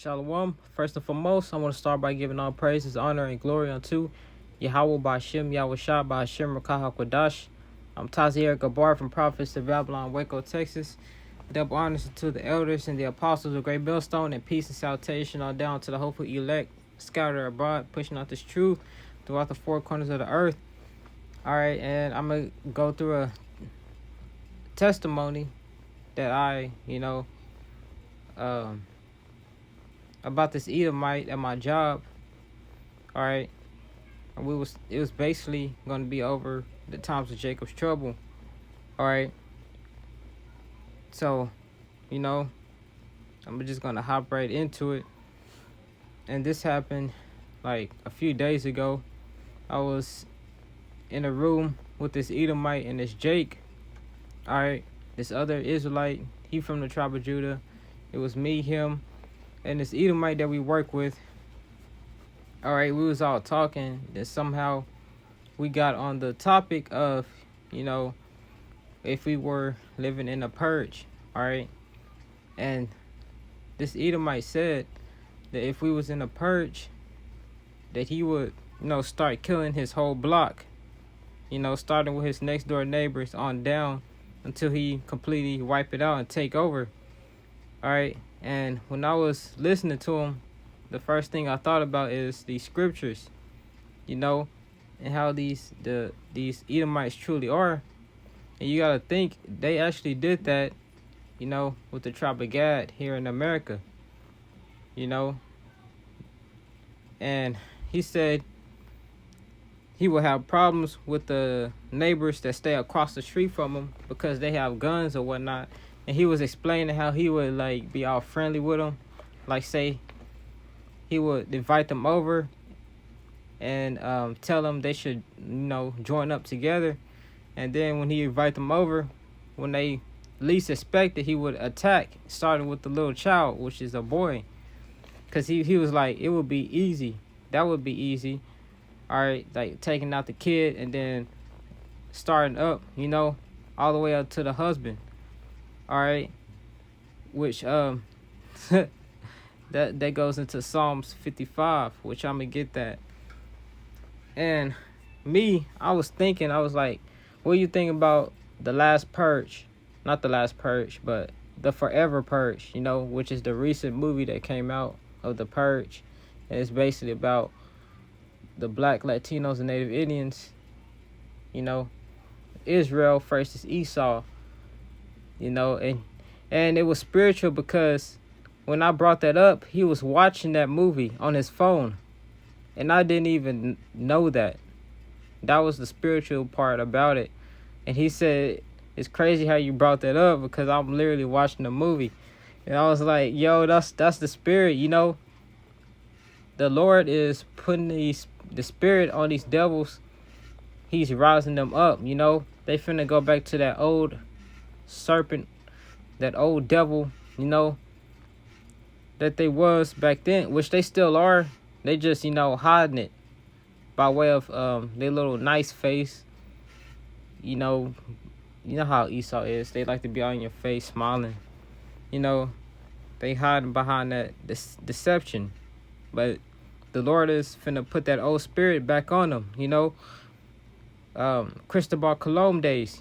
Shalom. First and foremost, I want to start by giving all praises, honor, and glory unto Yahweh Ba'Shem, Yahweh Shah Ba'Shem Rakah HaKodash. I'm Tazier Gabar from Prophets of Babylon, Waco, Texas. Double honors to the elders and the apostles of Great Millstone, and peace and salutation all down to the hopeful elect scattered abroad, pushing out this truth throughout the four corners of the earth. All right, and I'm going to go through a testimony that about this Edomite at my job. All right, and it was basically going to be over the times of Jacob's trouble. All right, so I'm just gonna hop right into it. And this happened like a few days ago. I was in a room with this Edomite and this Jake. All right, this other Israelite, he from the tribe of Judah. It was me, him, and this Edomite that we work with. All right, we was all talking. Then somehow we got on the topic of, if we were living in a purge. All right, and this Edomite said that if we was in a purge, that he would, start killing his whole block. Starting with his next door neighbors on down until he completely wipe it out and take over. All right, and when I was listening to him, the first thing I thought about is these scriptures, and how these Edomites truly are. And you gotta think they actually did that, with the tribe of Gad here in America. And he said he will have problems with the neighbors that stay across the street from him because they have guns or whatnot. And he was explaining how he would be all friendly with them, say he would invite them over and tell them they should join up together. And then when he invite them over, when they least expect it, he would attack, starting with the little child, which is a boy. Because he was like, it would be easy. That would be easy. All right, like taking out the kid and then starting up, all the way up to the husband. All right, which that goes into Psalms 55, which I'm going to get that. And I was like, what do you think about the last purge? Not the last purge, but the forever purge, which is the recent movie that came out of the purge. And it's basically about the black Latinos and Native Indians, Israel versus Esau, and it was spiritual because when I brought that up, he was watching that movie on his phone, and I didn't even know that. That was the spiritual part about it. And he said, it's crazy how you brought that up because I'm literally watching the movie. And I was like, yo, that's the spirit, The Lord is putting the spirit on these devils. He's rising them up, They finna go back to that old serpent, that old devil, that they was back then, which they still are. They just, hiding it by way of their little nice face. You know how Esau is. They like to be on your face smiling. They hiding behind that deception. But the Lord is finna put that old spirit back on them, Cristobal Colon days,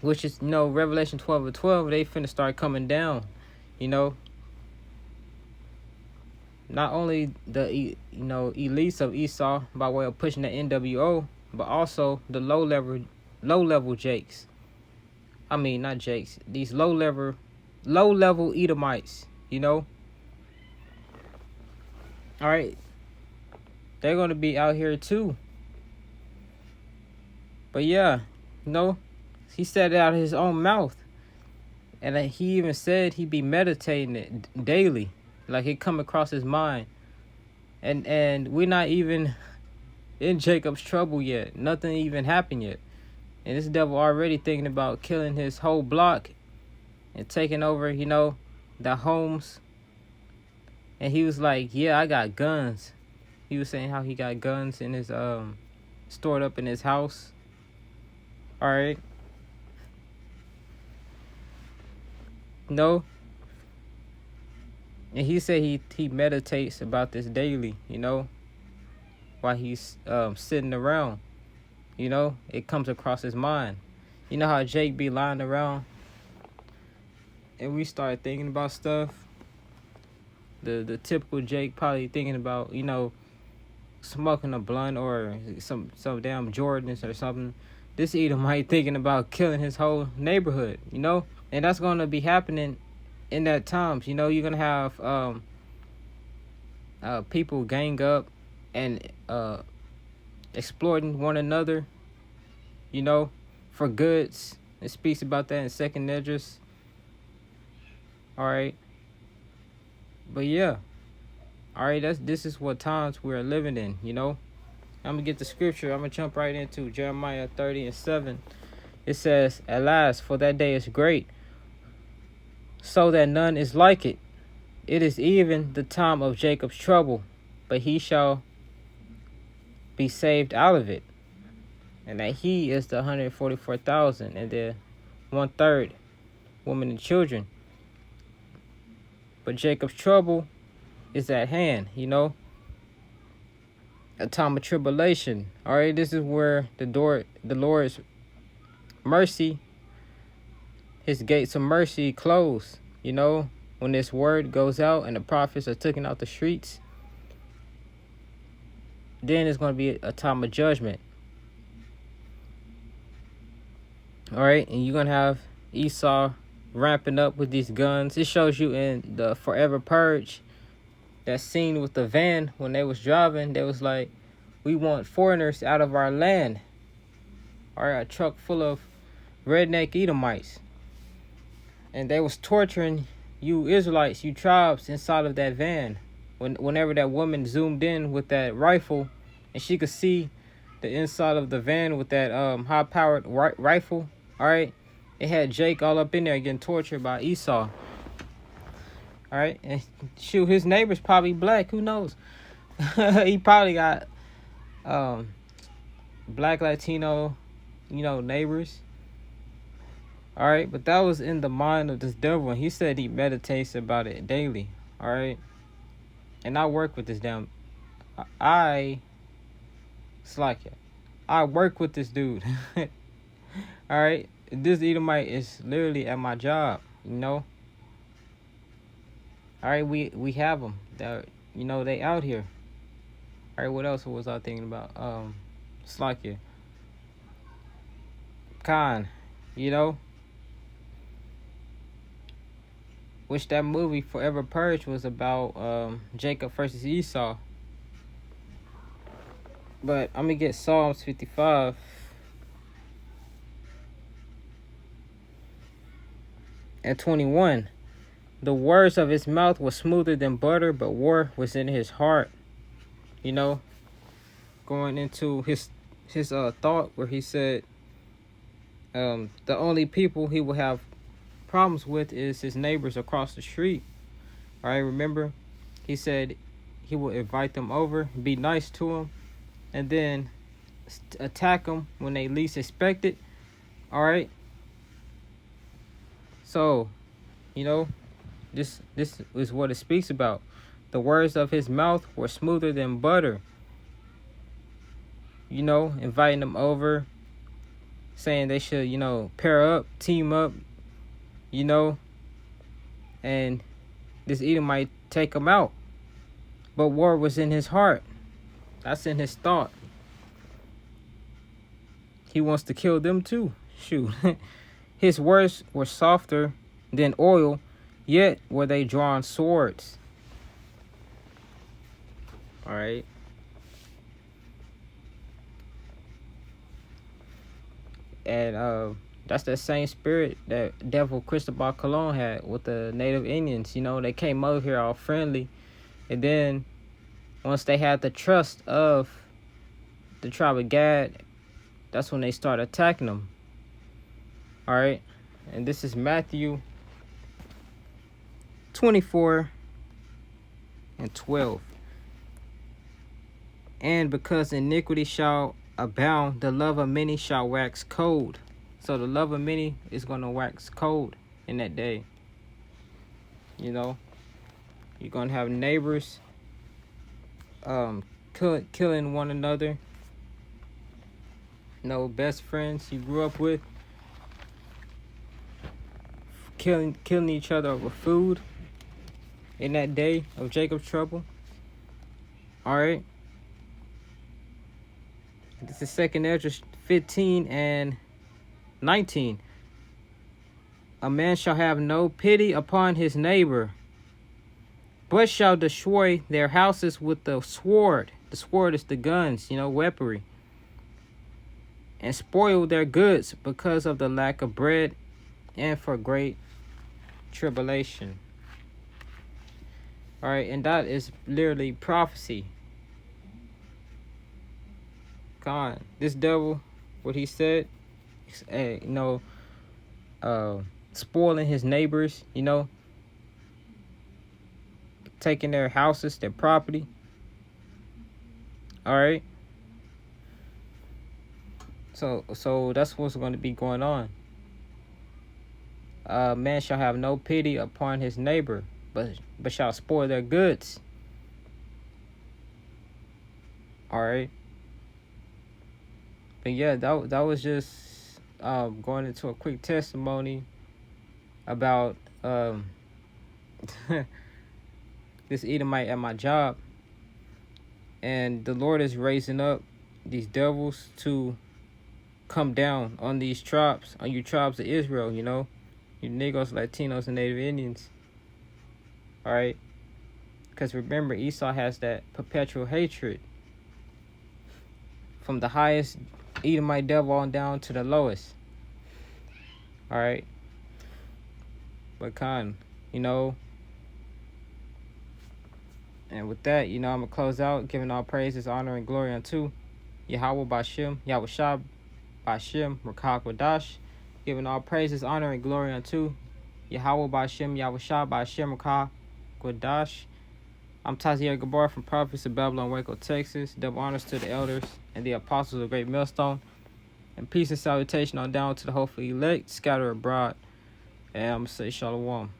which is, Revelation 12:12, they finna start coming down, Not only the, elites of Esau by way of pushing the NWO, but also the low level Jakes. I mean, not Jakes. These low level Edomites, All right. They're going to be out here too. But yeah, he said it out of his own mouth. And he even said he'd be meditating it daily. Like it come across his mind. And we're not even in Jacob's trouble yet. Nothing even happened yet. And this devil already thinking about killing his whole block and taking over, the homes. And he was like, yeah, I got guns. He was saying how he got guns in his stored up in his house. All right. And he said he meditates about this daily, while he's sitting around. It comes across his mind. You know how Jake be lying around and we start thinking about stuff? The typical Jake probably thinking about, smoking a blunt or some damn Jordans or something. This Edomite thinking about killing his whole neighborhood, And that's going to be happening in that times. You're going to have people gang up and exploiting one another, for goods. It speaks about that in Second Esdras. All right. But yeah. All right, this is what times we're living in, I'm going to get the scripture. I'm going to jump right into Jeremiah 30:7. It says, "Alas, for that day is great, so that none is like it. It is even the time of Jacob's trouble, but he shall be saved out of it. And that he is the 144,000 and the 1/3 women and children. But Jacob's trouble is at hand, a time of tribulation. All right, this is where the Lord's mercy, his gates of mercy close. When this word goes out and the prophets are taken out the streets, then it's going to be a time of judgment. All right, and you're going to have Esau ramping up with these guns. It shows you in the Forever Purge, that scene with the van when they was driving, they was like, we want foreigners out of our land. All right, a truck full of redneck Edomites. And they was torturing you Israelites, you tribes inside of that van. Whenever that woman zoomed in with that rifle and she could see the inside of the van with that high-powered rifle, all right, it had Jake all up in there getting tortured by Esau. All right, and shoot, his neighbor's probably black. Who knows? He probably got black, Latino, neighbors. All right, but that was in the mind of this devil, and he said he meditates about it daily. All right, and I work with this damn. It's like it. I work with this dude. All right, this Edomite is literally at my job. All right, we have them. That they out here. All right, what else was I thinking about? Slakia. Khan, which that movie Forever Purge was about Jacob versus Esau. But I'm gonna get Psalms 55. And 21. The words of his mouth were smoother than butter, but war was in his heart. Going into his thought where he said the only people he will have problems with is his neighbors across the street. All right, remember, he said he will invite them over, be nice to them, and then attack them when they least expect it. All right. So, this is what it speaks about. The words of his mouth were smoother than butter. Inviting them over, saying they should, pair up, team up, and this Edomite take them out. But war was in his heart. That's in his thought. He wants to kill them too. Shoot. His words were softer than oil, yet were they drawn swords. All right. And that's that same spirit that devil Cristobal Colon had with the native Indians. They came over here all friendly. And then once they had the trust of the tribe of Gad, that's when they started attacking them. All right. And this is Matthew 24:12. And because iniquity shall abound, the love of many shall wax cold. So the love of many is going to wax cold in that day. You're gonna have neighbors killing one another. Best friends you grew up with killing each other over food in that day of Jacob's trouble. All right. This is 2nd Ezra 15 and 19. A man shall have no pity upon his neighbor, but shall destroy their houses with the sword. The sword is the guns, weaponry. And spoil their goods because of the lack of bread and for great tribulation. All right, and that is literally prophecy. Come on, this devil, what he said, spoiling his neighbors, taking their houses, their property. All right. So that's what's going to be going on. Man shall have no pity upon his neighbor, but shall spoil their goods. All right. But yeah, that was just going into a quick testimony about this Edomite at my job, and the Lord is raising up these devils to come down on these tribes, on you tribes of Israel, you Negroes, Latinos, and Native Indians. All right, because remember, Esau has that perpetual hatred from the highest Edomite devil on down to the lowest. All right, but and with that, I'm gonna close out, giving all praises, honor, and glory unto Yahweh Bashem, Yahweh Shah Bashem, Rakak Wadash, giving all praises, honor, and glory unto Yahweh Bashem, Yahweh Shah Bashem, Rakak Wadash. I'm Tazier Gabar from Prophets of Babylon, Waco, Texas. Double honors to the elders and the apostles of Great Millstone. And peace and salutation on down to the hopeful elect scattered abroad. And I'm going to say shalom.